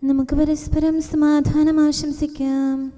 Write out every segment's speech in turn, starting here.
നമുക്ക് പരസ്പരം സമാധാനം ആശംസിക്കാം.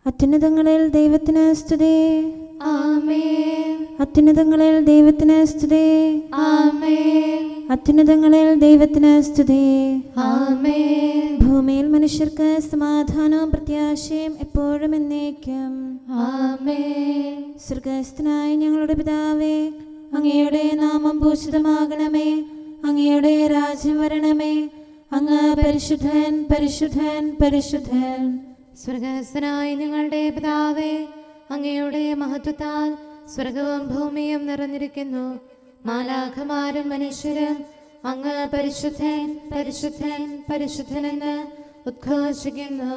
അത്യുന്നതങ്ങളിൽ ദൈവത്തിന് സ്തുതി. ആമേൻ. അത്യുന്നതങ്ങളിൽ ദൈവത്തിന് സ്തുതി. ആമേൻ. അത്യുന്നതങ്ങളിൽ ദൈവത്തിന് സ്തുതി. ആമേൻ. ഭൂമിയിൽ മനുഷ്യർക്ക് സമാധാനവും പ്രത്യാശയും എപ്പോഴും എന്നേക്കും. ആമേൻ. സ്വർഗ്ഗസ്ഥനായ ഞങ്ങളുടെ പിതാവേ, അങ്ങയുടെ നാമം പൂജിതമാകണമേ. അങ്ങയുടെ രാജ്യം വരണമേ. അങ്ങ് പരിശുദ്ധൻ, പരിശുദ്ധൻ, പരിശുദ്ധൻ. സ്വർഗ്ഗസ്ഥനായ ഞങ്ങളുടെ പിതാവേ, അങ്ങയുടെ മഹത്വത്താൽ സ്വർഗവും ഭൂമിയും നിറഞ്ഞിരിക്കുന്നു. മാലാഖമാരും മനുഷ്യരും അങ്ങ് പരിശുദ്ധൻ, പരിശുദ്ധൻ, പരിശുദ്ധനെന്ന് ഉദ്ഘോഷിക്കുന്നു.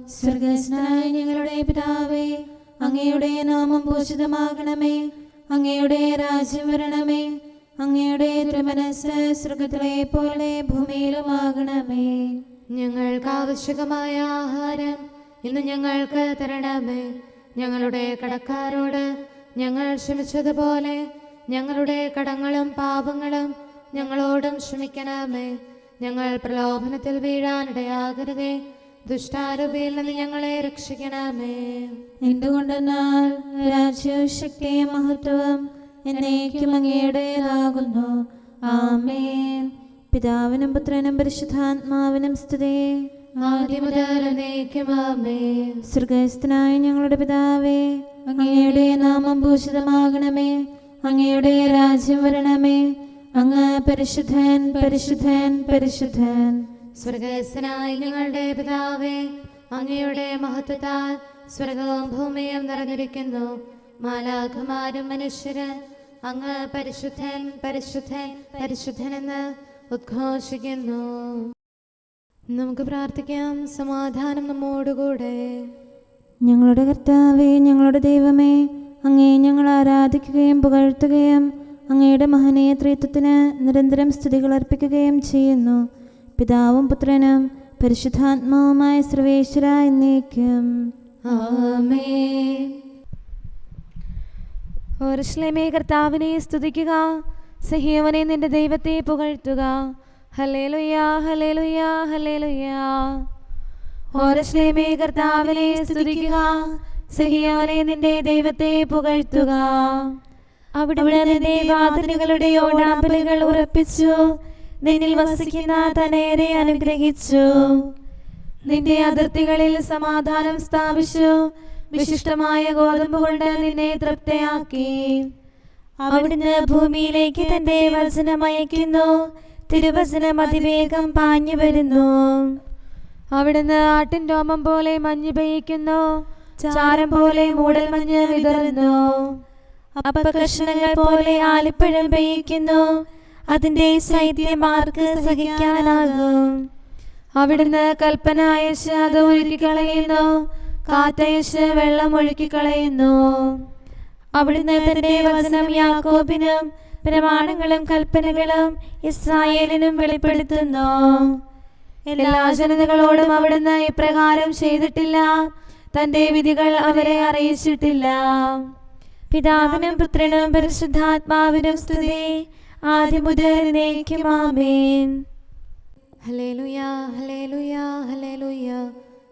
സ്വർഗ്ഗസ്ഥനായ ഞങ്ങളുടെ പിതാവേ, അങ്ങയുടെ നാമം പൂജിതമാകണമേ. അങ്ങയുടെ രാജ്യം വരണമേ. അങ്ങയുടെ തിരുമനസ്സ് സ്വർഗ്ഗത്തിലെ പോലെ ഭൂമിയിലുമാകണമേ. ഞങ്ങൾക്ക് ആവശ്യമായ ആഹാരം ഇന്ന് ഞങ്ങൾക്ക് തരണമേ. ഞങ്ങളുടെ കടക്കാരോട് ഞങ്ങൾ ക്ഷമിച്ചതുപോലെ ഞങ്ങളുടെ കടങ്ങളും പാപങ്ങളും ഞങ്ങളോടും ക്ഷമിക്കണമേ. ഞങ്ങൾ പ്രലോഭനത്തിൽ വീഴാനിടയാകരുതേ. ദുഷ്ടാരൂപിയിൽ നിന്ന് ഞങ്ങളെ രക്ഷിക്കണമേ. എന്തുകൊണ്ടെന്നാൽ രാജ്യവും ശക്തിയും മഹത്വവും എന്നേക്കും അങ്ങയുടേതാകുന്നു. ആമേൻ. പിതാവിനും പുത്രനും പരിശുദ്ധാത്മാവിനും സ്തുതി. ആദ്യം മുതൽ എന്നേക്കും ആമേൻ. സ്വർഗ്ഗസ്ഥനായ ഞങ്ങളുടെ പിതാവേ, അങ്ങയുടെ നാമം പൂജിതമാകണമേ. അങ്ങയുടെ രാജ്യം വരണമേ. അങ്ങ് പരിശുദ്ധൻ, പരിശുദ്ധൻ, പരിശുദ്ധൻ. സ്വർഗ്ഗസ്ഥനായ ഞങ്ങളുടെ പിതാവേ, അങ്ങയുടെ മഹത്വത്താൽ സ്വർഗവും ഭൂമിയും നിറഞ്ഞിരിക്കുന്നു. മാലാഖമാരും മനുഷ്യരും അങ്ങ് പരിശുദ്ധൻ, പരിശുദ്ധൻ, പരിശുദ്ധനെന്ന് ഉദ്ഘോഷിക്കുന്നു. നമുക്ക് പ്രാർത്ഥിക്കാം. സമാധാനം നമ്മോടുകൂടെ. ഞങ്ങളുടെ കർത്താവേ, ഞങ്ങളുടെ ദൈവമേ, അങ്ങയെ ഞങ്ങൾ ആരാധിക്കുകയും പുകഴ്ത്തുകയും അങ്ങയുടെ മഹനീയ ത്രിത്വത്തിന് നിരന്തരം സ്തുതികൾ അർപ്പിക്കുകയും ചെയ്യുന്നു. പിതാവും പുത്രനും പരിശുദ്ധാത്മാവുമായ സർവേശ്വര എന്നേക്കും. ആമേൻ. യെരൂശലേമേ, കർത്താവിനെ സ്തുതിക്കുക. സഹീവനെ, നിന്റെ ദൈവത്തെ പുകഴ്ത്തുക. ഹല്ലേലൂയ, ഹല്ലേലൂയ, ഹല്ലേലൂയ. യെരൂശലേമേ, കർത്താവിനെ സ്തുതിക്കുക. സഹീവനെ, നിന്റെ ദൈവത്തെ പുകഴ്ത്തുക. അവിടുന്ന് നിന്റെ വാതിലുകളുടെ ഓടാമ്പലുകൾ ഉറപ്പിച്ചു. നിന്നിൽ വസിക്കുന്ന തനയരെ അനുഗ്രഹിച്ചു. നിന്റെ അതിർത്തികളിൽ സമാധാനം സ്ഥാപിച്ചു. വിശിഷ്ടമായ ഗോതമ്പ് കൊണ്ട് നിന്നെ തൃപ്തയാക്കി. അവിടുന്ന് ഭൂമിയിലേക്ക് തന്റെ വചനം അയക്കുന്നു. തിരുവചനം അതിവേഗം പാഞ്ഞു വരുന്നു. അവിടുന്ന് ആട്ടിൻ രോമം പോലെ മഞ്ഞ് പെയ്യിക്കുന്നു. ചാരം പോലെ മൂടൽ മഞ്ഞ് വിതറുന്നു. അപ്പകഷ്ണങ്ങൾ പോലെ ആലിപ്പഴം പെയ്യിക്കുന്നു. അതിന്റെ ശൈത്യം ആർക്ക് സഹിക്കാനാകും? അവിടുന്ന് കൽപ്പന അയച്ച് അത് ഒഴുക്കിക്കളയുന്നു. കാറ്റയച്ച് വെള്ളം ഒഴുക്കിക്കളയുന്നു. അവിടുന്ന് തന്റെ വചനം യാക്കോബിനും പ്രമാണങ്ങളും കൽപ്പനകളും ഇസ്രായേലിനും വെളിപ്പെടുത്തുന്നു. എല്ലാ ജനതകളോടും അവിടുന്ന് ഇപ്രകാരം ചെയ്തിട്ടില്ല. തന്റെ വിധികൾ അവരെ അറിയിച്ചിട്ടില്ല. പിതാവിനും പുത്രനും പരിശുദ്ധാത്മാവിനും സ്തുതി. ആദ്യം മുതൽ എന്നേക്കും ആമേൻ. ഹല്ലേലൂയ, ഹല്ലേലൂയ, ഹല്ലേലൂയ.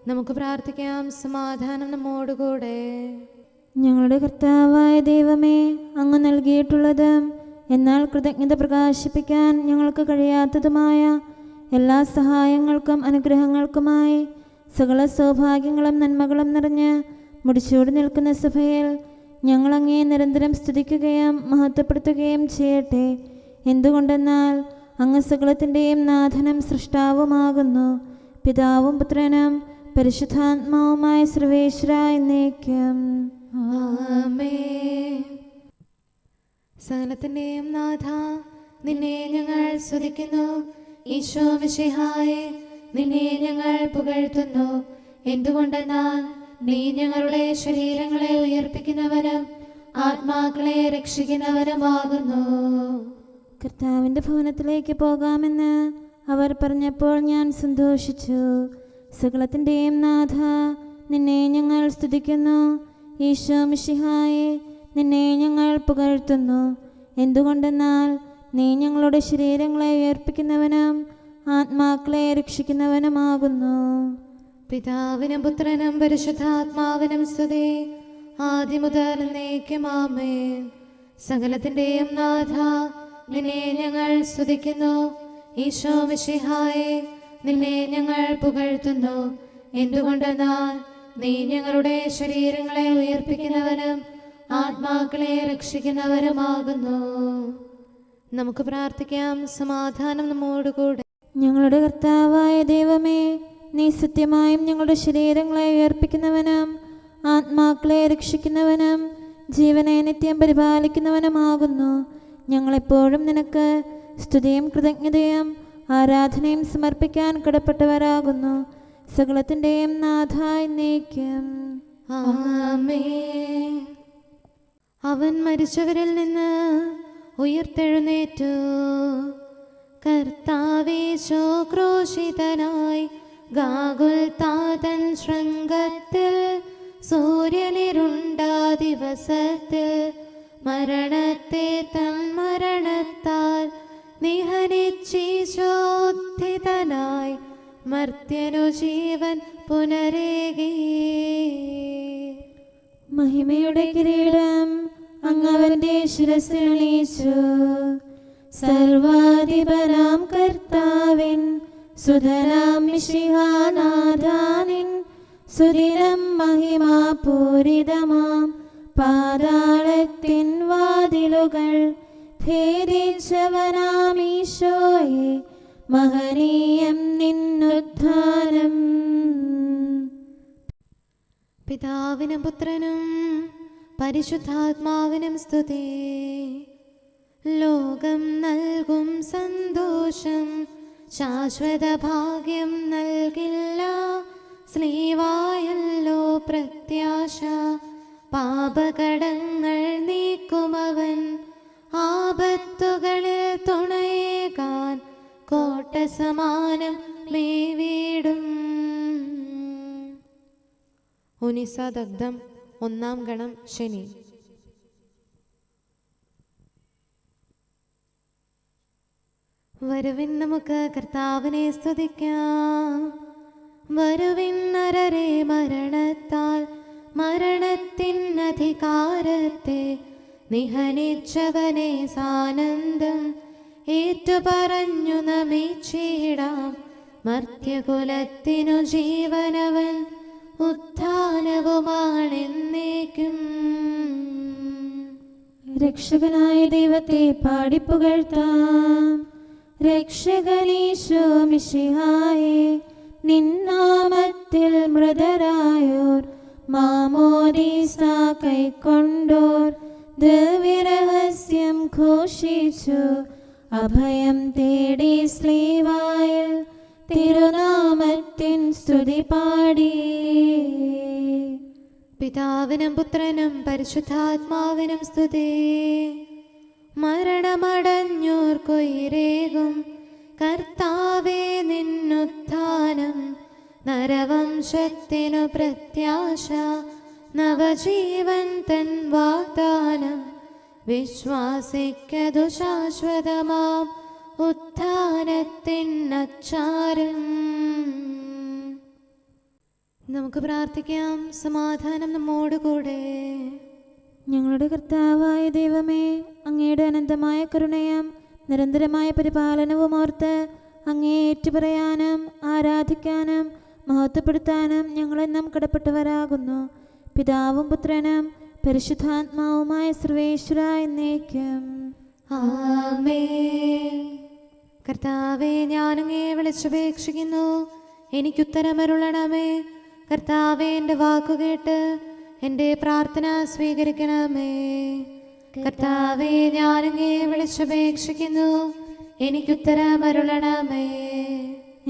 നമുക്ക് പ്രാർത്ഥിക്കാം. സമാധാനം നമ്മോടുകൂടെ. ഞങ്ങളുടെ കർത്താവായ ദൈവമേ, അങ്ങ് നൽകിയിട്ടുള്ളതും എന്നാൽ കൃതജ്ഞത പ്രകാശിപ്പിക്കാൻ ഞങ്ങൾക്ക് കഴിയാത്തതുമായ എല്ലാ സഹായങ്ങൾക്കും അനുഗ്രഹങ്ങൾക്കുമായി സകല സൗഭാഗ്യങ്ങളും നന്മകളും നിറഞ്ഞ് മുടിച്ചൂടി നിൽക്കുന്ന സഭയിൽ ഞങ്ങൾ അങ്ങയെ നിരന്തരം സ്തുതിക്കുകയും മഹത്വപ്പെടുത്തുകയും ചെയ്യട്ടെ. എന്തുകൊണ്ടെന്നാൽ അങ്ങ് സകലത്തിൻ്റെയും നാഥനും സൃഷ്ടാവുമാകുന്നു. പിതാവും പുത്രനും പരിശുദ്ധാത്മാവുമായ സർവേശ്വര എന്നേക്കും. ആമേൻ. സകലത്തിന്റെയും നാഥ, നിന്നെ ഞങ്ങൾ സ്തുതിക്കുന്നു. ഈശോ മിശിഹായേ, നിന്നെ ഞങ്ങൾ പുകഴ്ത്തുന്നു. എന്തുകൊണ്ടെന്നാൽ നീ ഞങ്ങളുടെ ശരീരങ്ങളെ ഉയർപ്പിക്കുന്നവനും ആത്മാക്കളെ രക്ഷിക്കുന്നവനുമാകുന്നു. കർത്താവിൻ്റെ ഭവനത്തിലേക്ക് പോകാമെന്ന് അവർ പറഞ്ഞപ്പോൾ ഞാൻ സന്തോഷിച്ചു. സകലത്തിൻ്റെയും നാഥ, നിന്നെ ഞങ്ങൾ സ്തുതിക്കുന്നു. ഈശോ മിശിഹായേ, നിന്നെ ഞങ്ങൾ പുകഴ്ത്തുന്നു. എന്തുകൊണ്ടെന്നാൽ നീ ഞങ്ങളുടെ ശരീരങ്ങളെ ഉയർപ്പിക്കുന്നവനും ആത്മാക്കളെ രക്ഷിക്കുന്നവനുമാകുന്നു. പിതാവിനും പുത്രനും പരിശുദ്ധാത്മാവിനും സ്തുതി, ആദ്യം മുതൽ എന്നേക്കും ആമേൻ. സകലത്തിന്റെയും നാഥ, നിന്നെ ഞങ്ങൾ സ്തുതിക്കുന്നു. ഈശോ മിശിഹായേ, നിന്നെ ഞങ്ങൾ പുകഴ്ത്തുന്നു. എന്തുകൊണ്ടെന്നാൽ നീ ഞങ്ങളുടെ ശരീരങ്ങളെ ഉയർപ്പിക്കുന്നവനും ആത്മാക്കളെ രക്ഷിക്കുന്നവരുമാകുന്നു. നമുക്ക് പ്രാർത്ഥിക്കാം. സമാധാനം നമ്മോടുകൂടെ. ഞങ്ങളുടെ കർത്താവായ ദൈവമേ, നീ സത്യമായും ഞങ്ങളുടെ ശരീരങ്ങളെ ഉയർപ്പിക്കുന്നവനും ആത്മാക്കളെ രക്ഷിക്കുന്നവനും ജീവനെ നിത്യം പരിപാലിക്കുന്നവനുമാകുന്നു. ഞങ്ങളെപ്പോഴും നിനക്ക് സ്തുതിയും കൃതജ്ഞതയും ആരാധനയും സമർപ്പിക്കാൻ കടപ്പെട്ടവരാകുന്നു. സകലത്തിൻ്റെയും നാഥ എന്നേക്കും ആമേൻ. അവൻ മരിച്ചവരിൽ നിന്ന് ഉയർത്തെഴുന്നേറ്റു. കർത്താവീശോ ക്രൂശിതനായി ഗാഗുൽത്താതൻ ശൃംഗത്തിൽ, സൂര്യനിരുണ്ട ദിവസത്തിൽ മരണത്തെ തൻ മരണത്താൽ നിഹനിച്ചീശോദ്ധിതനായി മർത്യനു ജീവൻ പുനരേകി. മഹിമയുടെ കിരീടം അങ്ങവന്റെ ശിരസിലുണീച്ചു. സർവാധിപനാം കർത്താവിൻ സുതരാം മിശിഹാനാഥാനിൻ സുദിനം മഹിമാപൂരിതമാം പാതാളത്തിൻ വാതിലുകൾ ഭേദിച്ചവനാമീശോയെ, മഹനീയം നിന്നുദ്ധാനം. പിതാവിനും പുത്രനും പരിശുദ്ധാത്മാവിനും സ്തുതി. ലോകം നൽകും സന്തോഷം ശാശ്വത ഭാഗ്യം നൽകില്ല. സ്ലീവായല്ലോ പ്രത്യാശ, പാപകടങ്ങൾ നീക്കുമവൻ. ആപത്തുകളിൽ തുണയേകാൻ കോട്ട സമാനം മേവീടും. ഉനിസദഗ്ധം 1 ഗണം ശനി. വരുവിൻ നമുക്ക് കർത്താവിനെ സ്തുതിക്കാം. വരുവിൻ നരരെ മരണത്താൽ മരണത്തിൻ അധികാരത്തെ നിഹനിച്ചവനെ സാനന്ദം ഏറ്റുപറഞ്ഞു നമിച്ചിടാം. മർത്യകുലത്തിനു ജീവനവൻ ഉത്ഥാനവുമാണെന്നേക്കും. രക്ഷകനായ ദൈവത്തെ പാടിപ്പുകഴ്ത്താം. രക്ഷകനീശോ മിശിഹായേ, നിന്നാമത്തിൽ മൃതരായോർ മാമോദീസ കൈക്കൊണ്ടോർ ദിവ്യരഹസ്യം ഘോഷിച്ചു. അഭയം തേടി സ്ലീവായിൽ തിരുനാമത്തിൻ സ്തുതി പാടി. പിതാവിനും പുത്രനും പരിശുദ്ധാത്മാവിനും സ്തുതി. മരണമടഞ്ഞോർക്കൊയിരേകും കർത്താവേ നിന്നുത്ഥാനം. നരവംശത്തിനു പ്രത്യാശ, നവജീവൻ തൻ വാഗ്ദാനം. വിശ്വാസിക്കതു ശാശ്വതമാം ഉത്ഥാനത്തിൻ അച്ചാരം. നമുക്ക് പ്രാർത്ഥിക്കാം. സമാധാനം നമ്മോടുകൂടെ. ഞങ്ങളുടെ കർത്താവായ ദൈവമേ, അങ്ങയുടെ അനന്തമായ കരുണയും നിരന്തരമായ പരിപാലനവും ഓർത്ത് അങ്ങേ ഏറ്റുപറയാനും ആരാധിക്കാനും മഹത്വപ്പെടുത്താനും ഞങ്ങളെന്നും കടപ്പെട്ടവരാകുന്നു. പിതാവും പുത്രനും പരിശുദ്ധാത്മാവുമായ സർവേശ്വര എന്നേക്കും ആമേൻ. കർത്താവേ, ഞാനങ്ങേ വിളിച്ചപേക്ഷിക്കുന്നു, എനിക്കുത്തരമരുളണമേ. കർത്താവേ, എൻ്റെ വാക്കുകേട്ട് എൻ്റെ പ്രാർത്ഥന സ്വീകരിക്കണമേ. കർത്താവേ, ഞാനങ്ങേ വിളിച്ചപേക്ഷിക്കുന്നു, എനിക്കുത്തരമരുളണമേ.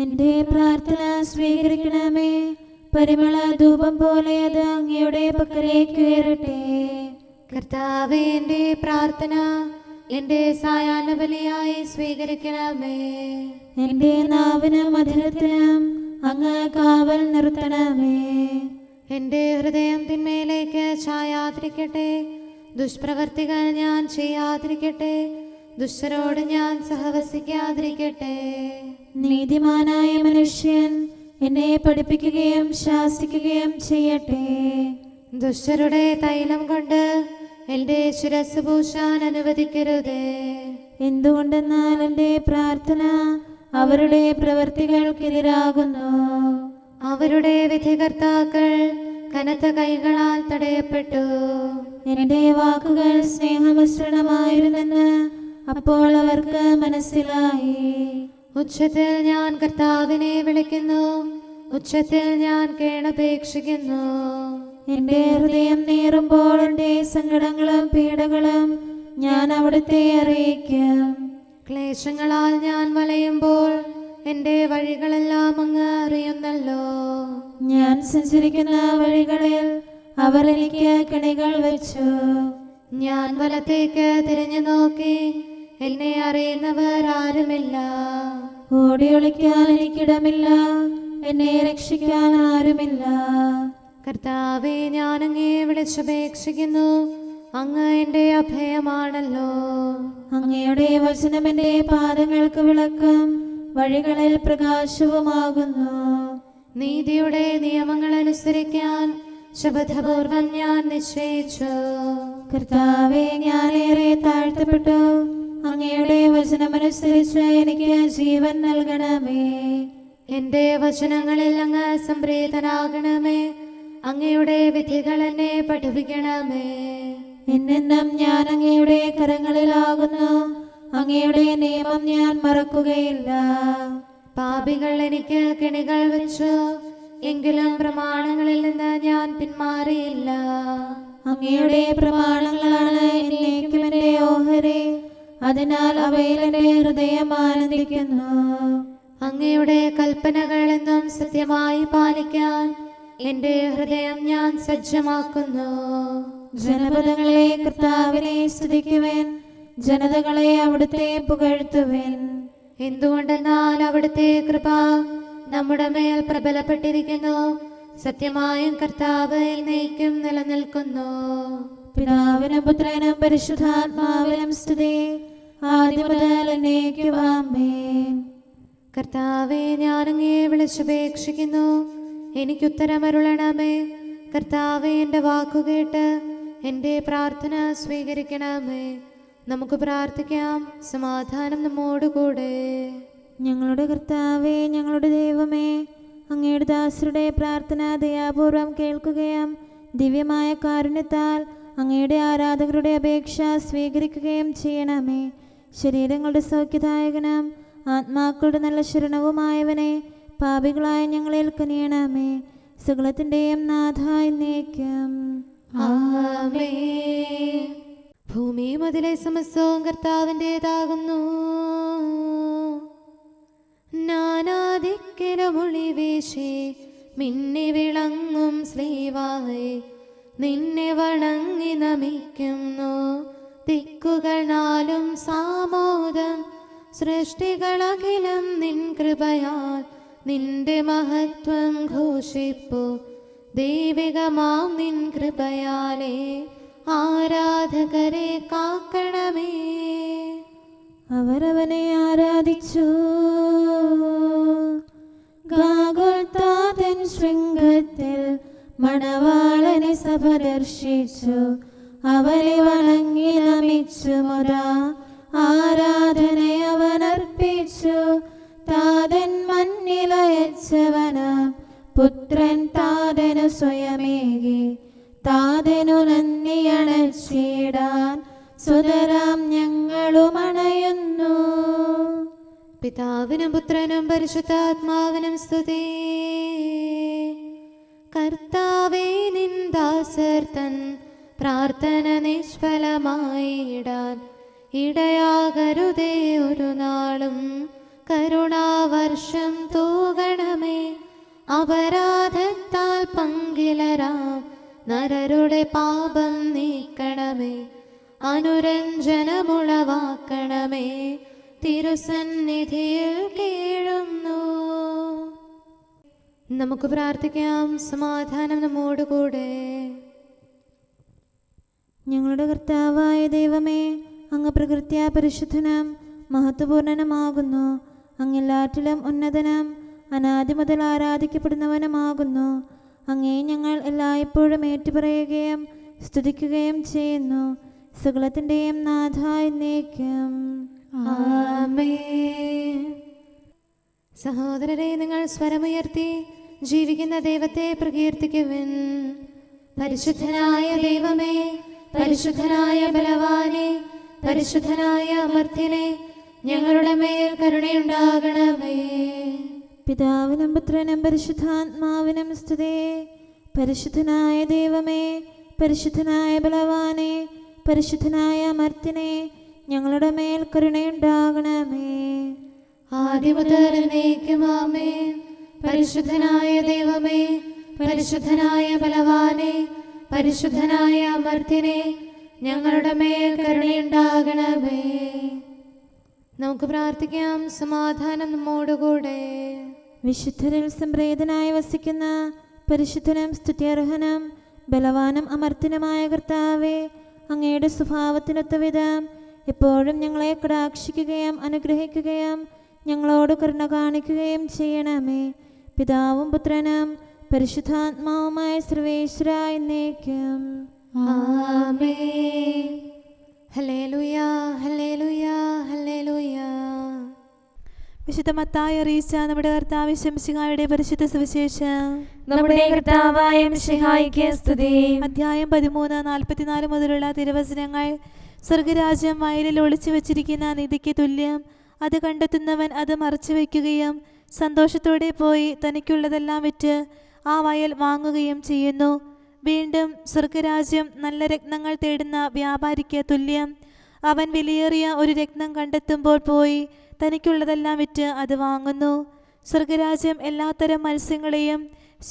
എൻ്റെ പ്രാർത്ഥന സ്വീകരിക്കണമേ. പരിമള ധൂപം പോലെ അത് അങ്ങയുടെ പക്കലേക്ക് ഉയരട്ടെ. കർത്താവേ, എൻ്റെ പ്രാർത്ഥന എൻ്റെ സായാഹ്ന ബലിയായി സ്വീകരിക്കണമേ. എൻ്റെ നാവിനും മധുരത്തിനും അങ്ങ് കാവൽ നിർത്തണമേ. എൻ്റെ ഹൃദയം തിന്മയിലേക്ക് ചായാതിരിക്കട്ടെ, ദുഷ്പ്രവർത്തികൾ ഞാൻ ചെയ്യാതിരിക്കട്ടെ. ദുഷ്ടരോട് ഞാൻ സഹവസിക്കാതിരിക്കട്ടെ. നീതിമാനായ മനുഷ്യൻ എന്നെ പഠിപ്പിക്കുകയും ശാസിക്കുകയും ചെയ്യട്ടെ. ദുഷ്ടരുടെ തൈലം കൊണ്ട് എന്റെ ശിരസ് പൂശാൻ അനുവദിക്കരുതേ. എന്തുകൊണ്ടെന്നാൽ എൻ്റെ പ്രാർത്ഥന അവരുടെ പ്രവൃത്തികൾക്കെതിരാകുന്നു. അവരുടെ വിധികർത്താക്കൾ കനത്ത കൈകളാൽ തടയപ്പെട്ടു. എൻ്റെ വാക്കുകൾ സ്നേഹമിശ്രണമായിരുന്നെന്ന് അപ്പോൾ അവർക്ക് മനസ്സിലായി. ഉച്ചത്തിൽ ഞാൻ കർത്താവിനെ വിളിക്കുന്നു, ഉച്ചത്തിൽ ഞാൻ കേണപേക്ഷിക്കുന്നു. എൻ്റെ ഹൃദയം നീറുമ്പോൾ എൻ്റെ സങ്കടങ്ങളും പീഡകളും ഞാൻ അവിടുത്തെ അറിയിക്കും. ക്ലേശങ്ങളാൽ ഞാൻ വലയുമ്പോൾ എൻ്റെ വഴികളെല്ലാം അങ്ങ് അറിയുന്നല്ലോ. ഞാൻ സഞ്ചരിക്കുന്ന വഴികളിൽ അവർ എനിക്ക് കെണികൾ വെച്ചു. ഞാൻ വലത്തേക്ക് തിരിഞ്ഞു നോക്കി, എന്നെ അറിയുന്നവർ ആരുമില്ല. ഓടിയൊളിക്കാൻ എനിക്കിടമില്ല, എന്നെ രക്ഷിക്കാൻ ആരുമില്ല. കർത്താവേ, ഞാൻ അങ്ങേ വിളിച്ചപേക്ഷിക്കുന്നു, അങ്ങ് എൻ്റെ അഭയമാണല്ലോ. അങ്ങയുടെ വചനം എൻ്റെ പാദങ്ങൾക്ക് വിളക്കും വഴികളിൽ പ്രകാശവുമാകുന്നു. നീതിയുടെ നിയമങ്ങൾ അനുസരിക്കാൻ ശപഥപൂർവം ഞാൻ നിശ്ചയിച്ചു. കർത്താവേ, ഞാനേറെ താഴ്ത്തപ്പെട്ടു. അങ്ങയുടെ വചനമനുസരിച്ച് എനിക്ക് ജീവൻ നൽകണമേ. എൻ്റെ വചനങ്ങളിൽ അങ്ങ് സംപ്രീതനാകണമേ. അങ്ങയുടെ വിധികൾ എന്നെ പഠിപ്പിക്കണമേ. എന്നെന്നും ഞാൻ അങ്ങയുടെ കരങ്ങളിലാകുന്നു. അങ്ങയുടെ നിയമം ഞാൻ മറക്കുകയില്ല. പാപികൾ എനിക്ക് കെണികൾ വെച്ചു, എങ്കിലും പ്രമാണങ്ങളിൽ നിന്ന് ഞാൻ പിന്മാറിയില്ല. അങ്ങയുടെ പ്രമാണങ്ങളാണ് എന്നേക്കും എൻ്റെ ഓഹരി. അതിനാൽ അവയിൽ എൻ്റെ ഹൃദയം ആനന്ദിക്കുന്നു. അങ്ങയുടെ കൽപ്പനകൾ എന്നും സത്യമായി പാലിക്കാൻ എൻ്റെ ഹൃദയം ഞാൻ സജ്ജമാക്കുന്നു. ജനപദങ്ങളെ കർത്താവിനെ സ്തുതിക്കുവേൻ, ജനതകളെ അവിടുത്തെ പുകഴ്ത്തുവേൻ. എന്തുകൊണ്ടെന്നാൽ അവിടുത്തെ കൃപ നമ്മുടെ മേൽ പ്രബലപ്പെട്ടിരിക്കുന്നു. സത്യമായും കർത്താവ് എന്നേക്കും നിലനിൽക്കുന്നു. പിതാവിനും പുത്രനും പരിശുദ്ധാത്മാവിനും സ്തുതി, ആദ്യം മുതൽ എന്നേക്കും ആമേൻ. കർത്താവേ, ഞാൻ അങ്ങയെ വിളിച്ചപേക്ഷിക്കുന്നു, എനിക്കുത്തരമരുളണമേ. കർത്താവേ, എൻ്റെ വാക്കുകേട്ട് എൻ്റെ പ്രാർത്ഥന സ്വീകരിക്കണമേ. നമുക്ക് പ്രാർത്ഥിക്കാം. സമാധാനം നമ്മോടുകൂടെ. ഞങ്ങളുടെ കർത്താവേ, ഞങ്ങളുടെ ദൈവമേ, അങ്ങയുടെ ദാസരുടെ പ്രാർത്ഥന ദയാപൂർവം കേൾക്കുകയും ദിവ്യമായ കാരുണ്യത്താൽ അങ്ങയുടെ ആരാധകരുടെ അപേക്ഷ സ്വീകരിക്കുകയും ചെയ്യണമേ. ശരീരങ്ങളുടെ സൗഖ്യദായകനും ആത്മാക്കളുടെ നല്ല ശരണവുമായവനെ, പാപികളായ ഞങ്ങളിൽ കനിയണമേ. സകലത്തിൻ്റെയും നാഥ എന്നേക്കും ആമേൻ. ഭൂമി മുതലേ സമസ്തവും കർത്താവിൻ്റെതാകുന്നു. നാനാദിക്കിലുമൊളി വീശി മിന്നി വിളങ്ങും ശ്രീവായി നിന്നെ വണങ്ങി നമിക്കുന്നു. ദിക്കുകൾ നാലും സാമോദം സൃഷ്ടികളഖിലം നിൻ കൃപയാൽ നിന്റെ മഹത്വം ഘോഷിപ്പു. ദൈവികമാം നിൻ കൃപയാലേ ആരാധകരെ കാക്കണമേ. അവരവനെ ആരാധിച്ചു. ഗാഗുൽത്താതൻ ശൃംഗത്തിൽ മണവാളനെ സഭ ദർശിച്ചു. അവരെ വണങ്ങി നമിച്ചു. മുതാ ആരാധനയവനർപ്പിച്ചു. താതൻ മണ്ണിലയച്ചവനാം പുത്രൻ താതനു സ്വയമേകി. താതനു നന്ദിയണച്ചിടാൻ സുതരാം ഞങ്ങളുമണയുന്നു. പിതാവിനും പുത്രനും പരിശുദ്ധാത്മാവിനും സ്തുതി. കർത്താവേ, നിൻ ദാസർ തൻ പ്രാർത്ഥന നിഷ്ഫലമായിടാൻ ഇടയാകരുതേ ഒരു നാളും. കരുണാവർഷം തൂകണമേ. അപരാധത്താൽ പങ്കിലരാം നരരുടെ പാപം നീക്കണമേ. അനുരഞ്ജനമുളവാക്കണമേ. തിരുസന്നിധിയിൽ കീഴുന്നു. നമുക്ക് പ്രാർത്ഥിക്കാം. സമാധാനം നമ്മോടുകൂടെ. ഞങ്ങളുടെ കർത്താവായ ദൈവമേ, അങ്ങ് പ്രകൃത്യാ പരിശുദ്ധനും മഹത്വപൂർണനുമാകുന്നു. അങ്ങെല്ലാറ്റിലും ഉന്നതനും അനാദി മുതൽ ആരാധിക്കപ്പെടുന്നവനുമാകുന്നു. അങ്ങേ ഞങ്ങൾ എല്ലായ്പ്പോഴും ഏറ്റുപറയുകയും സ്തുതിക്കുകയും ചെയ്യുന്നു. സകലത്തിൻ്റെയും നാഥ എന്നേക്കും. ആമേൻ. സഹോദരരെ, നിങ്ങൾ സ്വരമുയർത്തി ജീവിക്കുന്ന ദൈവത്തെ പ്രകീർത്തിക്കുവിൻ. പരിശുദ്ധനായ ദൈവമേ, പരിശുദ്ധനായ ബലവാനെ, പരിശുദ്ധനായ അമർത്യനെ, ഞങ്ങളുടെ മേൽ കരുണയുണ്ടാകണമേ. പിതാവിനും പുത്രനും പരിശുദ്ധാത്മാവിനും സ്തുതി. പരിശുദ്ധനായ ദൈവമേ, പരിശുദ്ധനായ ബലവാനെ, പരിശുദ്ധനായ അമർത്യനെ, ഞങ്ങളുടെ മേൽ കരുണയുണ്ടാകണമേ. ആദിമുതൽ എന്നേക്കും ആമേൻ. പരിശുദ്ധനായ ദൈവമേ, പരിശുദ്ധനായ ബലവാനെ, പരിശുദ്ധനായ അമർത്യനെ, ഞങ്ങളുടെ മേൽ കരുണയുണ്ടാകണമേ. നമുക്ക് പ്രാർത്ഥിക്കാം. സമാധാനം നമ്മോടുകൂടെ. വിശുദ്ധരിൽ സംപ്രീതനായി വസിക്കുന്ന പരിശുദ്ധനും സ്തുത്യർഹനും ബലവാനും അമർത്യനുമായ കർത്താവേ, അങ്ങയുടെ സ്വഭാവത്തിനൊത്ത വിധം എപ്പോഴും ഞങ്ങളെ കടാക്ഷിക്കുകയും അനുഗ്രഹിക്കുകയും ഞങ്ങളോട് കരുണ കാണിക്കുകയും ചെയ്യണമേ. പിതാവും പുത്രനും പരിശുദ്ധാത്മാവുമായ സർവേശ്വര എന്നേക്കും. ആമേൻ. ഹല്ലേലൂയ, ഹല്ലേലൂയ, ഹല്ലേലൂയ. വിശുദ്ധ മത്തായി അറിയിച്ച നമ്മുടെ കർത്താവ് ശംസിഹായുടെ പരിശുദ്ധ സുവിശേഷം. നമ്മുടെ കർത്താവായ മിശിഹായിക്ക് സ്തുതി. അധ്യായം 13:44 മുതലുള്ള തിരുവചനങ്ങൾ. സ്വർഗരാജ്യം വയലിൽ ഒളിച്ചു വെച്ചിരിക്കുന്ന നിധിക്ക് തുല്യം. അത് കണ്ടെത്തുന്നവൻ അത് മറച്ചു വയ്ക്കുകയും സന്തോഷത്തോടെ പോയി തനിക്കുള്ളതെല്ലാം വിറ്റ് ആ വയൽ വാങ്ങുകയും ചെയ്യുന്നു. വീണ്ടും സ്വർഗരാജ്യം നല്ല രത്നങ്ങൾ തേടുന്ന വ്യാപാരിക്ക് തുല്യം. അവൻ വിലയേറിയ ഒരു രത്നം കണ്ടെത്തുമ്പോൾ പോയി തനിക്കുള്ളതെല്ലാം വിറ്റ് അത് വാങ്ങുന്നു. സ്വർഗരാജ്യം എല്ലാത്തരം മത്സ്യങ്ങളെയും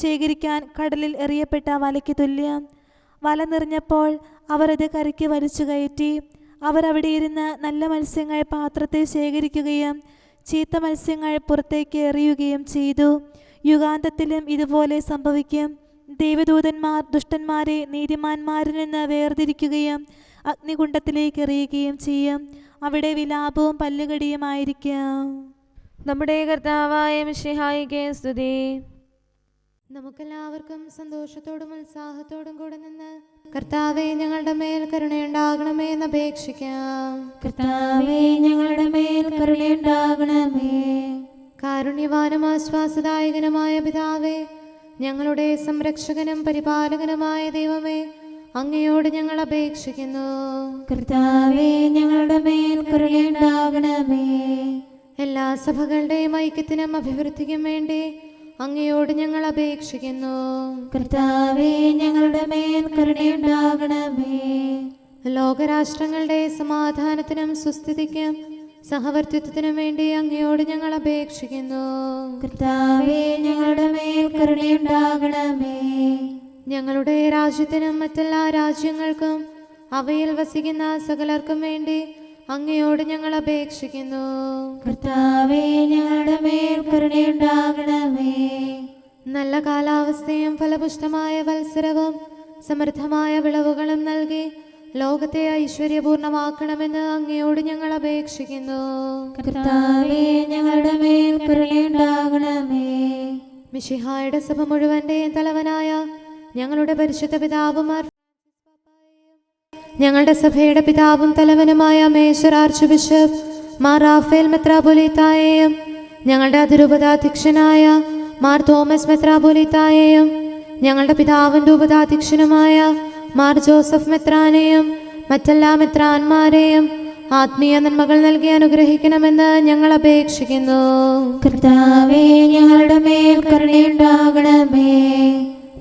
ശേഖരിക്കാൻ കടലിൽ എറിയപ്പെട്ട വലയ്ക്ക് തുല്യം. വല നിറഞ്ഞപ്പോൾ അവർ അത് കരയ്ക്ക് വലിച്ചു കയറ്റി. അവർ അവിടെ ഇരുന്ന് നല്ല മത്സ്യങ്ങൾ പാത്രത്തെ ശേഖരിക്കുകയും ചീത്ത മത്സ്യങ്ങൾ പുറത്തേക്ക് എറിയുകയും ചെയ്തു. യുഗാന്തത്തിലും ഇതുപോലെ സംഭവിക്കും. ദൈവദൂതന്മാർ ദുഷ്ടന്മാരെ നീതിമാന്മാരിൽ നിന്ന് വേർതിരിക്കുകയും അഗ്നികുണ്ഡത്തിലേക്ക് എറിയുകയും ചെയ്യും. അവിടെ വിലാപവും പല്ലുകടിയുമായിരിക്കും. നമ്മുടെ കർത്താവായ മിശിഹായിക്ക് സ്തുതി. നമുക്കെല്ലാവർക്കും സന്തോഷത്തോടും ഉത്സാഹത്തോടും കൂടെ നിന്ന് കർത്താവേ, ഞങ്ങളുടെ മേൽ കരുണയുണ്ടാകണമേ എന്ന് അപേക്ഷിക്കാം. കർത്താവേ, ഞങ്ങളുടെ മേൽ കരുണയുണ്ടാകണമേ. കാരുണ്യവാനും ആശ്വാസദായകനുമായ പിതാവേ, ഞങ്ങളുടെ സംരക്ഷകനും പരിപാലകനുമായ ദൈവമേ, അങ്ങയോട് ഞങ്ങൾ അപേക്ഷിക്കുന്നു. കർത്താവേ, ഞങ്ങളുടെ മേൽ കരുണയുണ്ടാകണമേ. എല്ലാ സഭകളുടെയും ഐക്യത്തിനും അഭിവൃദ്ധിക്കും വേണ്ടി അങ്ങയോട് ഞങ്ങൾ അപേക്ഷിക്കുന്നു. കർത്താവേ, ഞങ്ങളുടെ മേൽ കരുണയുണ്ടാകണമേ. ലോകരാഷ്ട്രങ്ങളുടെ സമാധാനത്തിനും സുസ്ഥിതിക്കും സഹവർത്തിത്വത്തിനും വേണ്ടി അങ്ങയോട് ഞങ്ങൾ അപേക്ഷിക്കുന്നു. കർത്താവേ, ഞങ്ങളുടെ മേൽ കരുണയുണ്ടാകണമേ. ഞങ്ങളുടെ രാജ്യത്തിനും മറ്റെല്ലാ രാജ്യങ്ങൾക്കും അവയിൽ വസിക്കുന്ന സകലർക്കും വേണ്ടി അങ്ങയോട് ഞങ്ങൾ അപേക്ഷിക്കുന്നു. കർത്താവേ, ഞങ്ങളുടെ മേൽ കരുണയുണ്ടാകണമേ. നല്ല കാലാവസ്ഥയും ഫലപുഷ്ടമായ വത്സരവും സമൃദ്ധമായ വിളവുകളും നൽകി ലോകത്തെ ഐശ്വര്യപൂർണമാക്കണമെന്ന് അങ്ങയോട് ഞങ്ങൾ അപേക്ഷിക്കുന്നു. കർത്താവേ, ഞങ്ങളുടെ മേൽ കരുണയുണ്ടാകണമേ. മിശിഹായുടെ സഭ മുഴുവന്റെയും തലവനായ ഞങ്ങളുടെ പരിശുദ്ധ പിതാവുമാർ, ഞങ്ങളുടെ സഭയുടെ പിതാവും തലവനുമായ major archbishop Mar Raphael മെത്രാപൊലീത്തായെയും ഞങ്ങളുടെ അതിരൂപതാധ്യക്ഷനായ മാർ തോമസ് മെത്രാപൊലീത്തായെയും ഞങ്ങളുടെ പിതാവിൻ്റെ ഉപതാധ്യക്ഷനുമായ മാർ ജോസഫ് മെത്രാനെയും മറ്റെല്ലാ മെത്രാന്മാരെയും ആത്മീയ നന്മകൾ നൽകി അനുഗ്രഹിക്കണമെന്ന് ഞങ്ങൾ അപേക്ഷിക്കുന്നു. കർത്താവേ, ഞങ്ങളുടെ മേൽ കരുണയുണ്ടാകണമേ.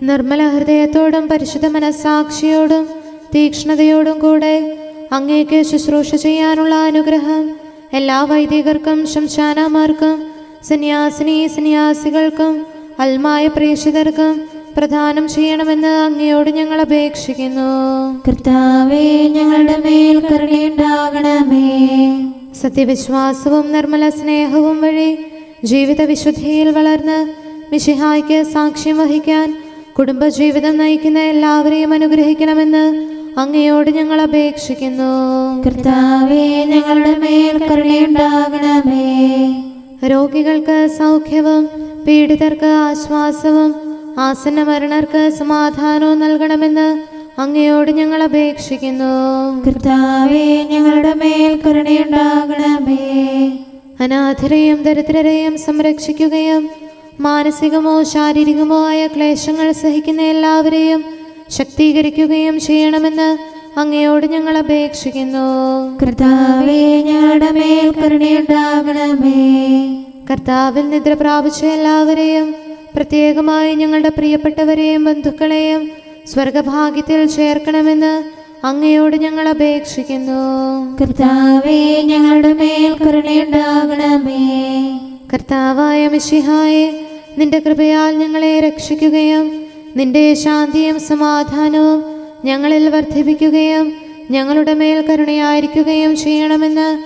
നിർമ്മല ഹൃദയത്തോടും പരിശുദ്ധ മനസ്സാക്ഷിയോടും തീക്ഷ്ണതയോടും കൂടെ അങ്ങേക്ക് ശുശ്രൂഷ ചെയ്യാനുള്ള അനുഗ്രഹം എല്ലാ വൈദികർക്കും ശംശാനമാർക്കും സന്യാസിനികൾക്കും അൽമായ പ്രേക്ഷിതർക്കും പ്രദാനം ചെയ്യണമെന്ന് അങ്ങയോട് ഞങ്ങൾ അപേക്ഷിക്കുന്നു. കർത്താവേ, ഞങ്ങളുടെ മേൽ കരുണയുണ്ടാകണമേ. സത്യവിശ്വാസവും നിർമ്മല സ്നേഹവും വഴി ജീവിത വിശുദ്ധിയിൽ വളർന്ന് മിശിഹായ്ക്ക് സാക്ഷ്യം വഹിക്കാൻ കുടുംബജീവിതം നയിക്കുന്ന എല്ലാവരെയും അനുഗ്രഹിക്കണമെന്ന് അങ്ങയോട് ഞങ്ങൾ അപേക്ഷിക്കുന്നു. കർത്താവേ ഞങ്ങളുടെ മേൽ കരുണയുണ്ടാകണമേ. രോഗികൾക്ക് സൗഖ്യവും പീഡിതർക്ക് ആശ്വാസവും ആസന്ന മരണർക്ക് സമാധാനവും നൽകണമെന്ന് അങ്ങയോട് ഞങ്ങൾ അപേക്ഷിക്കുന്നു. കർത്താവേ ഞങ്ങളുടെ മേൽ കരുണയുണ്ടാകണമേ. അനാഥരെയും ദരിദ്രരെയും സംരക്ഷിക്കുകയും മാനസികമോ ശാരീരികമോ ആയ ക്ലേശങ്ങൾ സഹിക്കുന്ന എല്ലാവരെയും ശക്തീകരിക്കുകയും ചെയ്യണമെന്ന് അങ്ങയോട് ഞങ്ങൾ അപേക്ഷിക്കുന്നു. കർത്താവേ ഞങ്ങളുടെ മേൽ കരുണയുണ്ടാകണമേ. കർത്താവിൽ നിദ്ര പ്രാപിച്ച എല്ലാവരെയും പ്രത്യേകമായി ഞങ്ങളുടെ പ്രിയപ്പെട്ടവരെയും ബന്ധുക്കളെയും സ്വർഗഭാഗ്യത്തിൽ ചേർക്കണമെന്ന് അങ്ങയോട് ഞങ്ങൾ അപേക്ഷിക്കുന്നു. കർത്താവേ ഞങ്ങളുടെ മേൽ കരുണയുണ്ടാകണമേ. കർത്താവായ മിശിഹായെ, നിന്റെ കൃപയാൽ ഞങ്ങളെ രക്ഷിക്കുകയും നിന്റെ ശാന്തിയും സമാധാനവും ഞങ്ങളിൽ വർദ്ധിപ്പിക്കുകയും ഞങ്ങളുടെ മേൽ കരുണയായിരിക്കുകയും ചെയ്യണമെന്ന്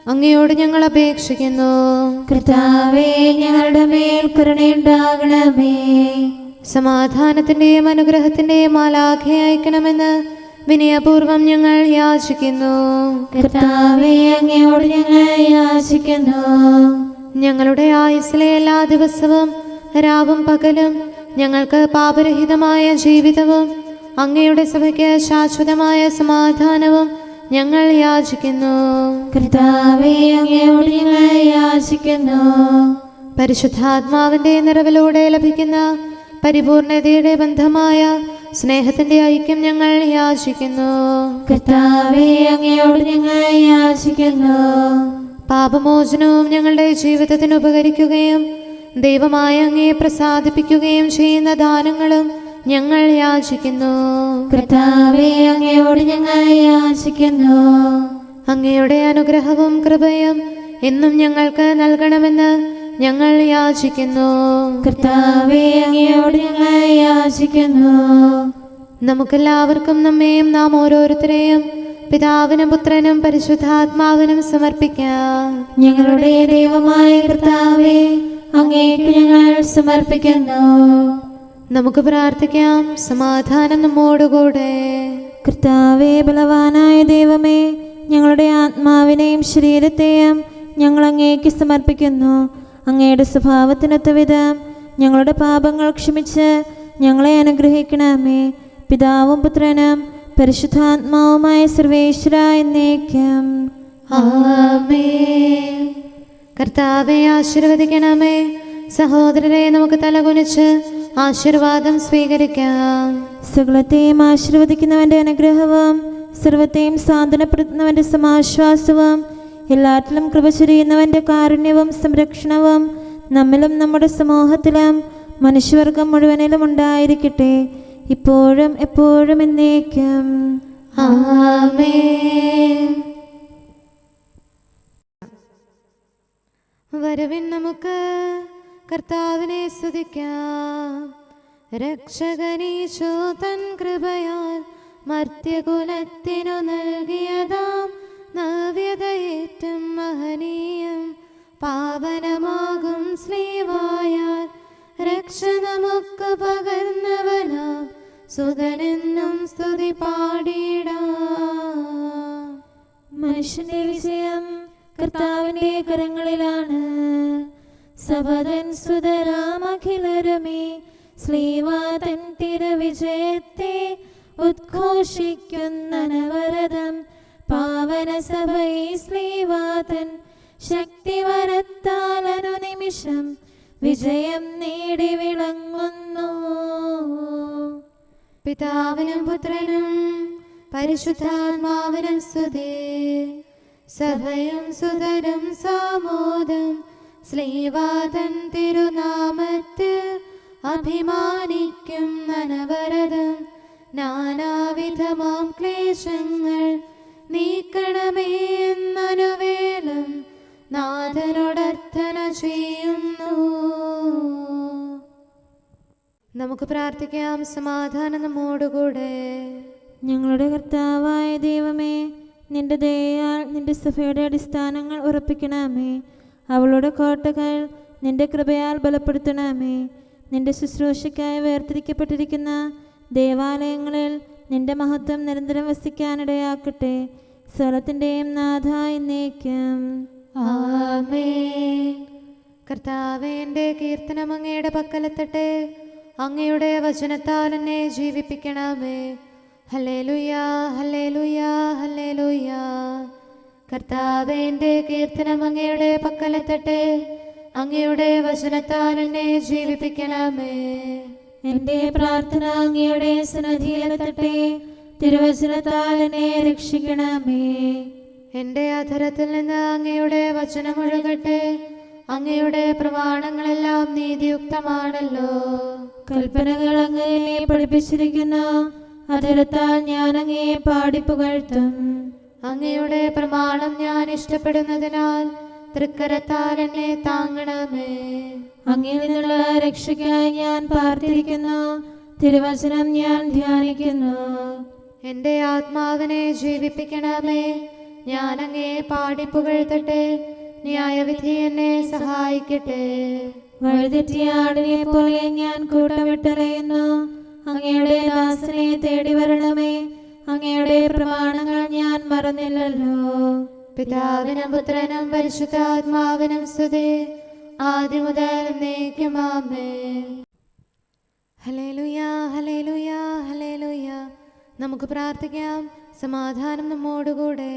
അങ്ങയോട് ഞങ്ങൾ അപേക്ഷിക്കുന്നു. കർത്താവേ ഞങ്ങളുടെ മേൽ കരുണയുണ്ടാകണമേ. സമാധാനത്തിന്റെയും അനുഗ്രഹത്തിന്റെയും മാലാഖയെ അയക്കണമെന്ന് വിനയപൂർവം ഞങ്ങൾ യാചിക്കുന്നു. കർത്താവേ അങ്ങയോട് ഞങ്ങൾ യാചിക്കുന്നു. ഞങ്ങളുടെ ആയുസ്സിലെ എല്ലാ ദിവസവും രാവും പകലും ഞങ്ങൾക്ക് പാപരഹിതമായ ജീവിതവും അങ്ങയുടെ സഭയ്ക്ക് ശാശ്വതമായ സമാധാനവും ഞങ്ങൾ യാചിക്കുന്നു. കർത്താവേ അങ്ങയോട് ഞങ്ങൾ യാചിക്കുന്നു. പരിശുദ്ധാത്മാവിന്റെ നിറവിലൂടെ ലഭിക്കുന്ന പരിപൂർണതയുടെ ബന്ധമായ സ്നേഹത്തിന്റെ ഐക്യം ഞങ്ങൾ യാചിക്കുന്നു. കർത്താവേ അങ്ങയോട് ഞങ്ങൾ യാചിക്കുന്നു. പാപമോചനവും ഞങ്ങളുടെ ജീവിതത്തിന് ഉപകരിക്കുകയും ദൈവമായ അങ്ങയെ പ്രസാദിപ്പിക്കുകയും ചെയ്യുന്ന ദാനങ്ങളും ഞങ്ങൾ യാചിക്കുന്നു. കർത്താവേ അങ്ങയോട് ഞങ്ങൾ യാചിക്കുന്നു. അങ്ങയുടെ അനുഗ്രഹവും കൃപയും എന്നും ഞങ്ങൾക്ക് നൽകണമെന്ന് ഞങ്ങൾ യാചിക്കുന്നു. കർത്താവേ അങ്ങയോട് ഞങ്ങൾ യാചിക്കുന്നു. നമുക്കെല്ലാവർക്കും നമ്മെയും നാം ഓരോരുത്തരെയും പിതാവിനും പുത്രനും പരിശുദ്ധാത്മാവിനും സമർപ്പിക്കാം. ഞങ്ങളുടെ ദൈവമായ കർത്താവേ അങ്ങേക്ക് ഞങ്ങൾ സമർപ്പിക്കുന്നു. നമുക്ക് പ്രാർത്ഥിക്കാം. സമാധാനം നമ്മോടുകൂടെ. കർത്താവേ ബലവാനായ ദൈവമേ, ഞങ്ങളുടെ ആത്മാവിനെയും ശരീരത്തെയും ഞങ്ങൾ അങ്ങേക്ക് സമർപ്പിക്കുന്നു. അങ്ങയുടെ സ്വഭാവത്തിനൊത്ത വിധം ഞങ്ങളുടെ പാപങ്ങൾ ക്ഷമിച്ച് ഞങ്ങളെ അനുഗ്രഹിക്കണമേ. പിതാവും പുത്രനും പരിശുദ്ധാത്മാവുമായ സർവേശ്വര എന്നേക്കും ആമേൻ. കർത്താവെ ആശീർവദിക്കണമേ. സഹോദരരെ, നമുക്ക് തലകുനിച്ച് ആശീർവാദം സ്വീകരിക്കാം. സകലത്തെയും ആശീർവദിക്കുന്നവന്റെ അനുഗ്രഹവും സർവത്തെയും സാന്ത്വനപ്പെടുത്തുന്നവന്റെ സമാശ്വാസവും എല്ലാറ്റിലും കൃപ ചൊരിയുന്നവന്റെ കാരുണ്യവും സംരക്ഷണവും നമ്മിലും നമ്മുടെ സമൂഹത്തിലും മനുഷ്യവർഗം മുഴുവനിലും ഉണ്ടായിരിക്കട്ടെ, ഇപ്പോഴും എപ്പോഴും എന്നേക്കും ആമേൻ. വരവിൻ നമുക്ക് കർത്താവിനെ സ്തുതിക്കാം. രക്ഷകനീശോ തൻ കൃപയാൽ മർത്യകുലത്തിനു നൽകിയതാം നവ്യതയേറ്റം മഹനീയം പാവനമാകും സ്ലീവായാൽ രക്ഷ നമുക്ക് പകർന്നവനാം സുതനെന്നും സ്തുതി പാടിടാം. മനുഷ്യന്റെ വിജയം കർത്താവിന്റെ കരങ്ങളിലാണ്. സഭതൻ സുതരാമഖിലരുമേ ശ്ലീവാതൻ തിരുവിജയത്തെ ഉദ്ഘോഷിക്കുന്നനവരതം പാവന സഭയെ ശ്ലീവാതൻ ശക്തിവരത്താൽ അനുനിമിഷം വിജയം നേടി വിളങ്ങുന്നു. പിതാവിനും പുത്രനും പരിശുദ്ധാത്മാവിനും സ്തുതി. സഭയും സുതരും സാമോദം ശ്ലീവാതൻ തിരുനാമത്തിൽ അഭിമാനിക്കും അനവരതം. നാനാവിധമാം ക്ലേശങ്ങൾ നീക്കണമേ എന്നനുവേലം നാഥനോടർത്ഥന ചെയ്യുന്നു. നമുക്ക് പ്രാർത്ഥിക്കാം. സമാധാനം നമ്മോടുകൂടെ. ഞങ്ങളുടെ കർത്താവായ ദൈവമേ, നിന്റെ ദയയാൽ നിന്റെ സഭയുടെ അടിസ്ഥാനങ്ങൾ ഉറപ്പിക്കണമേ. അവളുടെ കോട്ടകൾ നിന്റെ കൃപയാൽ ബലപ്പെടുത്തണമേ. നിന്റെ ശുശ്രൂഷയ്ക്കായി വേർതിരിക്കപ്പെട്ടിരിക്കുന്ന ദേവാലയങ്ങളിൽ നിന്റെ മഹത്വം നിരന്തരം വസിക്കാനിടയാക്കട്ടെ. സകലത്തിൻ്റെയും നാഥ എന്നേക്കും. ആമേൻ. കർത്താവേ, എൻ്റെ കീർത്തനം അങ്ങയുടെ പക്കലെത്തട്ടെ. അങ്ങയുടെ വചനത്താൽ എന്നെ ജീവിപ്പിക്കണമേ. ഹല്ലേലൂയാ, ഹല്ലേലൂയാ, ഹല്ലേലൂയാ. കർത്താവേ, എൻ്റെ കീർത്തനം അങ്ങയുടെ പക്കലെത്തട്ടെ. അങ്ങയുടെ വചനത്താൽ എന്നെ ജീവിപ്പിക്കണമേ. എൻ്റെ പ്രാർത്ഥന അങ്ങയുടെ സന്നിധിയിലെത്തട്ടെ. തിരുവചനത്താൽ എന്നെ രക്ഷിക്കണമേ. എൻ്റെ അധരത്തിൽ നിന്ന് അങ്ങയുടെ വചനമൊഴുകട്ടെ. അങ്ങയുടെ പ്രമാണങ്ങളെല്ലാം നീതിയുക്തമാണല്ലോ. കൽപ്പനകൾ അങ്ങനെ പഠിപ്പിച്ചിരിക്കുന്നു. അധരത്താൽ ഞാൻ അങ്ങയെ പാടിപ്പുകഴ്ത്തും. അങ്ങയുടെ പ്രമാണം ഞാൻ ഇഷ്ടപ്പെടുന്നതിനാൽ തൃക്കരത്താൽ എന്നെ താങ്ങണമേ. അങ്ങിൽ നിന്നുള്ള രക്ഷയ്ക്കായി ഞാൻ പാർത്തിരിക്കുന്നു. തിരുവചനം ഞാൻ ധ്യാനിക്കുന്നു. എൻ്റെ ആത്മാവിനെ ജീവിപ്പിക്കണമേ. ഞാൻ അങ്ങയെ പാടിപ്പുകഴ്ത്തട്ടെ. ന്യായവിധി എന്നെ സഹായിക്കട്ടെ. വഴിതെറ്റിയ ആടിനെ പോലെ ഞാൻ കൂട്ടമിട്ടറിയുന്നു. അങ്ങയുടെ ദാസനെ തേടി വരണമേ. അങ്ങയുടെ പ്രമാണങ്ങൾ ഞാൻ മറന്നില്ലല്ലോ. പിതാവിനും പുത്രനും പരിശുദ്ധാത്മാവിനും സ്തുതി, ആദ്യം മുതൽ എന്നേക്കും ആമേൻ. ഹല്ലേലൂയാ, ഹല്ലേലൂയാ, ഹല്ലേലൂയാ. നമുക്ക് പ്രാർത്ഥിക്കാം. സമാധാനം നമ്മോടുകൂടെ.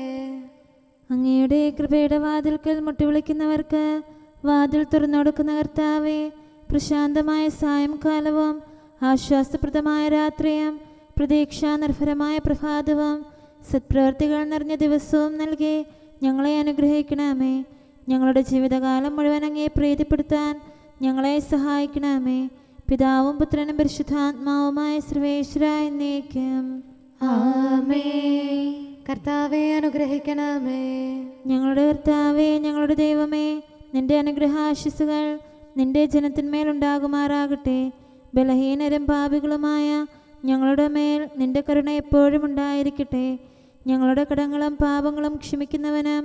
അങ്ങയുടെ കൃപയുടെ വാതിൽക്കൽ മുട്ടിവിളിക്കുന്നവർക്ക് വാതിൽ തുറന്നുകൊടുക്കുന്ന കർത്താവേ, പ്രശാന്തമായ സായംകാലവും ആശ്വാസപ്രദമായ രാത്രിയും പ്രതീക്ഷാനിർഭരമായ പ്രഭാതവും സത്പ്രവർത്തികൾ നിറഞ്ഞ ദിവസവും നൽകി ഞങ്ങളെ അനുഗ്രഹിക്കണമേ. ഞങ്ങളുടെ ജീവിതകാലം മുഴുവൻ അങ്ങയെ പ്രീതിപ്പെടുത്താൻ ഞങ്ങളെ സഹായിക്കണമേ. പിതാവും പുത്രനും പരിശുദ്ധാത്മാവുമായ സർവേശ്വര എന്നേക്കും. ആമേൻ. കർത്താവെ അനുഗ്രഹിക്കണമേ. ഞങ്ങളുടെ കർത്താവേ, ഞങ്ങളുടെ ദൈവമേ, നിന്റെ അനുഗ്രഹാശിസുകൾ നിന്റെ ജനത്തിന്മേലുണ്ടാകുമാറാകട്ടെ. ബലഹീനരും പാപികളുമായ ഞങ്ങളുടെ മേൽ നിന്റെ കരുണ എപ്പോഴും ഉണ്ടായിരിക്കട്ടെ. ഞങ്ങളുടെ കടങ്ങളും പാപങ്ങളും ക്ഷമിക്കുന്നവനും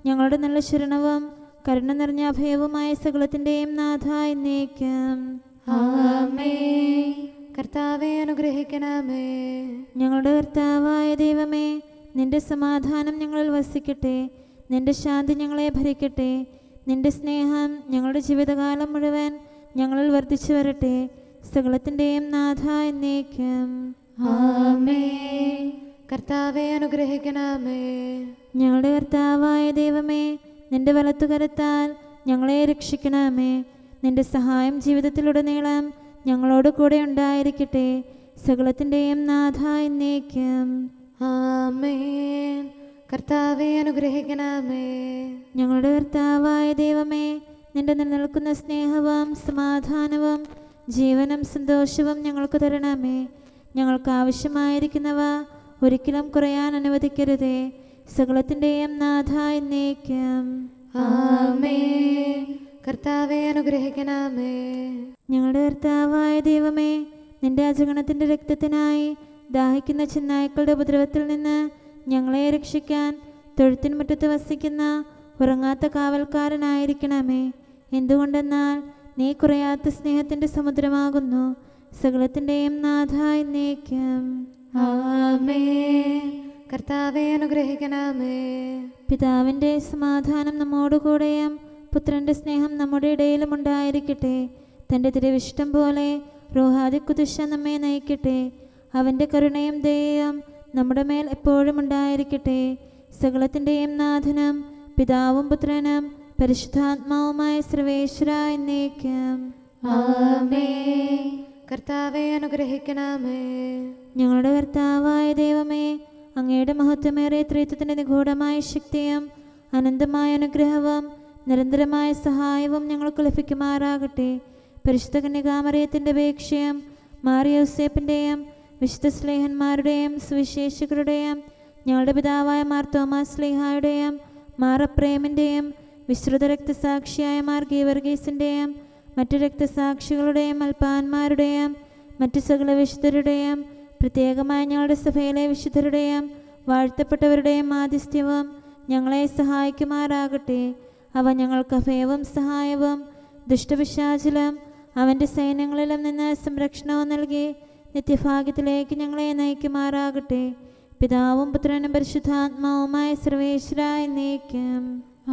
ഞങ്ങളുടെ നല്ല ശരണവും കരുണ നിറഞ്ഞ അഭയവുമായ സകലത്തിൻ്റെയും നാഥ എന്നേക്കും. ആമേൻ. കർത്താവെ അനുഗ്രഹിക്കണമേ. ഞങ്ങളുടെ കർത്താവായ ദൈവമേ, നിന്റെ സമാധാനം ഞങ്ങളിൽ വസിക്കട്ടെ. നിന്റെ ശാന്തി ഞങ്ങളെ ഭരിക്കട്ടെ. നിന്റെ സ്നേഹം ഞങ്ങളുടെ ജീവിതകാലം മുഴുവൻ ഞങ്ങളിൽ വർദ്ധിച്ചു വരട്ടെ. സകലത്തിൻ്റെയും നാഥ എന്നേക്കും. ആമേൻ. കർത്താവെ അനുഗ്രഹിക്കണമേ. ഞങ്ങളുടെ കർത്താവായ ദൈവമേ, നിന്റെ വലത്തുകരത്താൽ ഞങ്ങളെ രക്ഷിക്കണമേ. നിന്റെ സഹായം ജീവിതത്തിലുടനീളം ഞങ്ങളോട് കൂടെ ഉണ്ടായിരിക്കട്ടെ. സകലത്തിൻ്റെയും നാഥ എന്നേക്കും. ആമേൻ. കർത്താവെ അനുഗ്രഹിക്കണമേ. ഞങ്ങളുടെ കർത്താവായ ദൈവമേ, നിന്റെ നിലനിൽക്കുന്ന സ്നേഹവും സമാധാനവും ജീവനും സന്തോഷവും ഞങ്ങൾക്ക് തരണമേ. ഞങ്ങൾക്ക് ആവശ്യമായിരിക്കുന്നവ ഒരിക്കലും കുറയാൻ അനുവദിക്കരുതേ. സകലത്തിൻ്റെയും നാഥ എന്നേക്കും. ആമേൻ. കർത്താവെ അനുഗ്രഹിക്കണമേ. ഞങ്ങളുടെ കർത്താവായ ദൈവമേ, നിന്റെ അജഗണത്തിൻ്റെ രക്തത്തിനായി ദാഹിക്കുന്ന ചെന്നായ്ക്കളുടെ ഉപദ്രവത്തിൽ നിന്ന് ഞങ്ങളെ രക്ഷിക്കാൻ തൊഴുത്തിൻ മുറ്റത്ത് വസിക്കുന്ന ഉറങ്ങാത്ത കാവൽക്കാരനായിരിക്കണമേ. എന്തുകൊണ്ടെന്നാൽ നീ കുറയാത്ത സ്നേഹത്തിൻ്റെ സമുദ്രമാകുന്നു. സകലത്തിൻ്റെയും നാഥ എന്നേക്കും. ആമേൻ. കർത്താവെ അനുഗ്രഹിക്കണമേ. പിതാവിൻ്റെ സമാധാനം നമ്മോടുകൂടെയും പുത്രൻ്റെ സ്നേഹം നമ്മുടെ ഇടയിലും ഉണ്ടായിരിക്കട്ടെ. തൻ്റെ തിരുവിഷ്ടം പോലെ റോഹാദിക്കുദിശ നമ്മെ നയിക്കട്ടെ. അവൻ്റെ കരുണയും ദയയും നമ്മുടെ മേൽ എപ്പോഴും ഉണ്ടായിരിക്കട്ടെ. സകലത്തിൻ്റെയും നാഥനും പിതാവും പുത്രനും പരിശുദ്ധാത്മാവുമായ സർവേശ്വര എന്നേക്കും. ആമേൻ. കർത്താവെ അനുഗ്രഹിക്കണമേ. ഞങ്ങളുടെ കർത്താവായ ദൈവമേ, അങ്ങയുടെ മഹത്വമേറിയ ത്രിത്വത്തിൻ്റെ നിഗൂഢമായ ശക്തിയും അനന്തമായ അനുഗ്രഹവും നിരന്തരമായ സഹായവും ഞങ്ങൾക്ക് ലഭിക്കുമാറാകട്ടെ. പരിശുദ്ധ കന്യകാമറിയത്തിൻ്റെ അപേക്ഷയും മാറിയോസേപ്പിൻ്റെയും വിശുദ്ധ സ്ലേഹന്മാരുടെയും സുവിശേഷകരുടെയും ഞങ്ങളുടെ പിതാവായ മാർ തോമാസ് സ്ലീഹായുടെയും മാർ അപ്രേമിൻ്റെയും വിശ്രുത രക്തസാക്ഷിയായ മാർ ഗീവർഗീസിൻ്റെയും മറ്റു രക്തസാക്ഷികളുടെയും അൽപ്പാന്മാരുടെയും മറ്റു സകല വിശുദ്ധരുടെയും പ്രത്യേകമായി ഞങ്ങളുടെ സഭയിലെ വിശുദ്ധരുടെയും വാഴ്ത്തപ്പെട്ടവരുടെയും ആതിഥ്യവും ഞങ്ങളെ സഹായിക്കുമാറാകട്ടെ. അവ ഞങ്ങൾക്ക് അഭയവും സഹായവും ദുഷ്ടപിശാചിലും അവൻ്റെ സൈന്യങ്ങളിലും നിന്ന് സംരക്ഷണവും നൽകി നിത്യഭാഗ്യത്തിലേക്ക് ഞങ്ങളെ നയിക്കുമാറാകട്ടെ. പിതാവും പുത്രനും പരിശുദ്ധാത്മാവുമായ സർവേശ്വരായ എന്നേക്കും.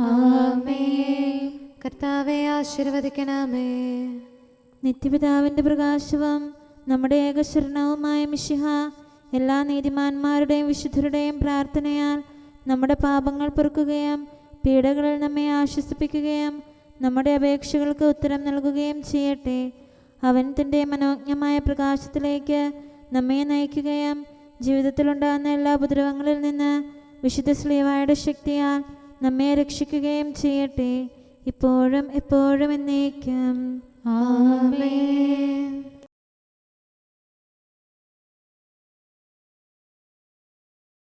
ആമേൻ. കർത്താവെ ആശീർവദിക്കണമേ. നിത്യപിതാവിൻ്റെ പ്രകാശവും നമ്മുടെ ഏകശരണവുമായ മിശിഹ എല്ലാ നീതിമാന്മാരുടെയും വിശുദ്ധരുടെയും പ്രാർത്ഥനയാൽ നമ്മുടെ പാപങ്ങൾ പൊറുക്കുകയും പീഡകളിൽ നമ്മെ ആശ്വസിപ്പിക്കുകയും നമ്മുടെ അപേക്ഷകൾക്ക് ഉത്തരം നൽകുകയും ചെയ്യട്ടെ. അവൻ തൻ്റെ മനോജ്ഞമായ പ്രകാശത്തിലേക്ക് നമ്മെ നയിക്കുകയും ജീവിതത്തിലുണ്ടാകുന്ന എല്ലാ ഉപദ്രവങ്ങളിൽ നിന്ന് വിശുദ്ധ ശ്ലീഹായുടെ ശക്തിയാൽ നമ്മെ രക്ഷിക്കുകയും ചെയ്യട്ടെ, ഇപ്പോഴും എപ്പോഴും എന്നേക്കും. ആമേൻ.